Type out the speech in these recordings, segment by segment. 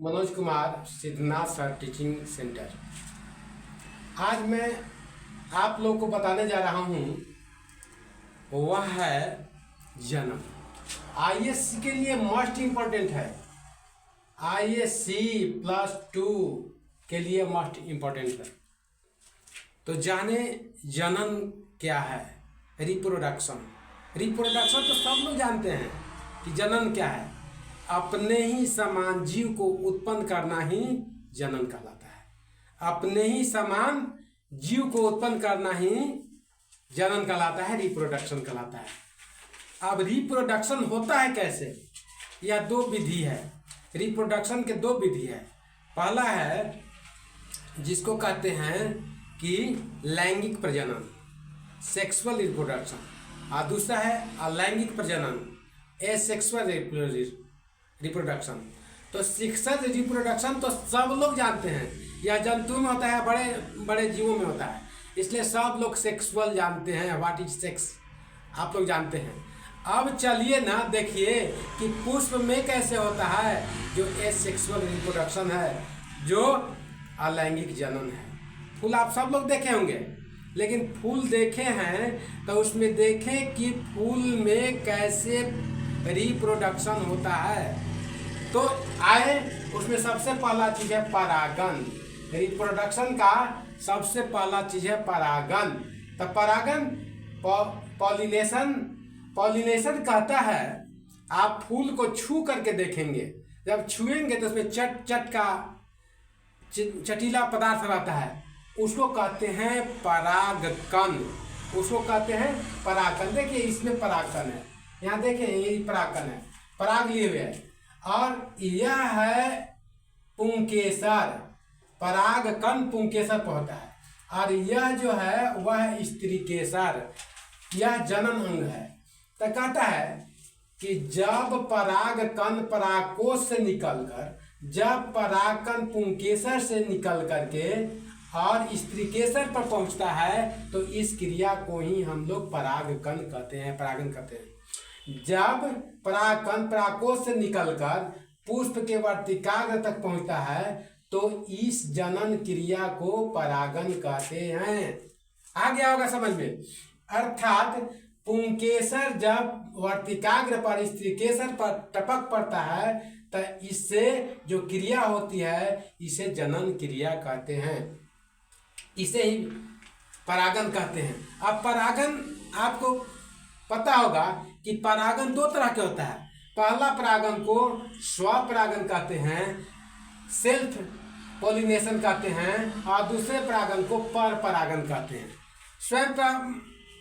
Manoj Kumar, Siddhnath sir teaching centre. आज मैं आप लोग को बताने जा रहा हूँ वह है जन्म। आईएससी के लिए मोस्ट इम्पोर्टेंट है। आईएससी +2 के लिए मोस्ट इम्पोर्टेंट है। तो जाने जन्म क्या है। रिप्रोडक्शन तो सब लोग जानते हैं कि जन्म क्या है। अपने ही समान जीव को उत्पन्न करना ही जन्म कहलाता है। अपने ही समान जीव को उत्पन्न करना ही जन्म कहलाता है, रिप्रोडक्शन कहलाता है। अब रिप्रोडक्शन होता है कैसे? यह दो विधि है। रिप्रोडक्शन के दो विधि है। पहला है जिसको कहते हैं कि लैंगिक प्रजनन, सेक्सुअल रिप्रोडक्शन, और दूसरा है अलैंगिक प्रजनन, एसेक्सुअल रिप्रोडक्शन। तो सेक्सुअल रिप्रोडक्शन तो सब लोग जानते हैं, यह जंतु में होता है, बड़े बड़े जीवों में होता है, इसलिए सब लोग सेक्सुअल जानते हैं। व्हाट इज सेक्स आप लोग जानते हैं। अब चलिए ना देखिए कि पुष्प में कैसे होता है, जो एसेक्सुअल रिप्रोडक्शन है, जो अलैंगिक जनन है। फूल आप सब लोग देखे होंगे, लेकिन फूल देखे हैं तो उसमें देखें कि फूल में कैसे रिप्रोडक्शन होता है। तो आए उसमें सबसे पहला चीज़ है परागन। रिप्रोडक्शन का सबसे पहला चीज़ है परागन। तो परागन पॉलिनेशन कहता है, आप फूल को छू करके देखेंगे, जब छुएंगे तो उसमें चट का चटीला पदार्थ रहता है, उसको कहते हैं परागकण। उसको कहते हैं परागकण। देखिए इसमें परागकण है, यहाँ देखिए ये परागकण है, पराग लिए हुए है। और यह है पुंकेसर। परागकण पुंकेसर पर होता है, और यह जो है वह स्त्रीकेसर, यह जनन अंग है। तो कहता है कि जब परागकण परागकोश से निकलकर, जब परागकण पुंकेसर से निकल करके और स्त्रीकेसर पर पहुंचता है, तो इस क्रिया को ही हम लोग परागकण कहते हैं, परागन कहते हैं। जब परागकण परागकोश से निकलकर पुष्प के वर्तिकाग्र तक पहुंचता है, तो इस जनन क्रिया को परागन कहते हैं। आ गया होगा समझ में। अर्थात पुंकेसर जब वर्तिकाग्र पर स्त्रीकेसर पर टपक पड़ता है, तो इससे जो क्रिया होती है, इसे जनन क्रिया कहते हैं, इसे ही परागन कहते हैं। अब परागन आपको पता होगा कि परागन दो तरह के होता है। पहला परागन को स्वपरागन कहते हैं, सेल्फ पॉलिनेशन कहते हैं, और दूसरे परागन को पर परागन कहते हैं। स्वयं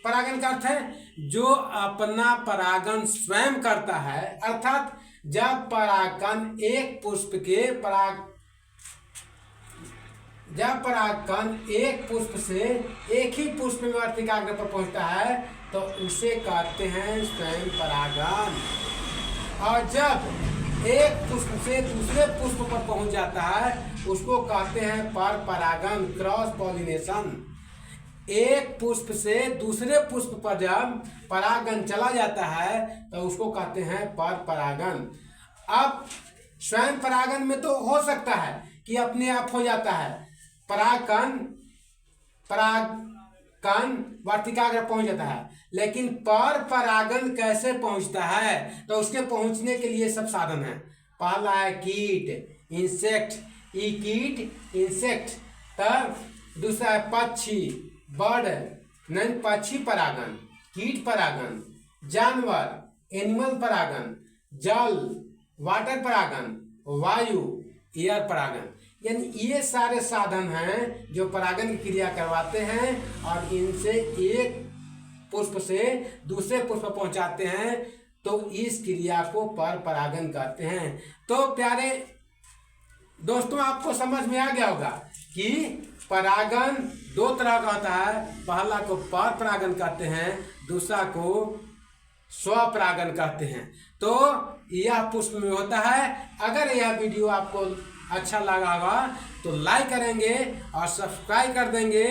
परागन का अर्थ है जो अपना परागन स्वयं करता है। अर्थात जब परागकण एक पुष्प से एक ही पुष्प में वर्तिकाग्र पर पहुंचता है, तो उसे कहते हैं स्वयं परागन। और जब एक पुष्प से दूसरे पुष्प पर पहुंच जाता है, उसको कहते हैं पर परागन, क्रॉस पॉलिनेशन। एक पुष्प से दूसरे पुष्प पर जब परागन चला जाता है, तो उसको कहते हैं पर परागन। अब स्वयं परागन में तो हो सकता है कि अपने आप हो जाता है, परागकण वर्तिकाग्र पहुंच जाता है, लेकिन पर परागन कैसे पहुंचता है, तो उसके पहुंचने के लिए सब साधन है। पहला है कीट, इंसेक्ट, कीट इंसेक्ट। तब दूसरा है पक्षी, बर्ड, नहीं पक्षी परागन, कीट परागन, जानवर, एनिमल परागन, जल, वाटर परागन, वायु, एयर परागन। यानी ये सारे साधन हैं जो परागन की क्रिया करवाते हैं, और इनसे एक पुष्प से दूसरे पुष्प पहुंचाते हैं, तो इस क्रिया को पर परागन कहते हैं। तो प्यारे दोस्तों, आपको समझ में आ गया होगा कि परागन दो तरह का होता है। पहला को पर परागन कहते हैं, दूसरा को स्वपरागन कहते हैं। तो यह पुष्प में होता है। अगर यह वीडियो आपको अच्छा लगा होगा तो लाइक करेंगे और सब्सक्राइब कर देंगे।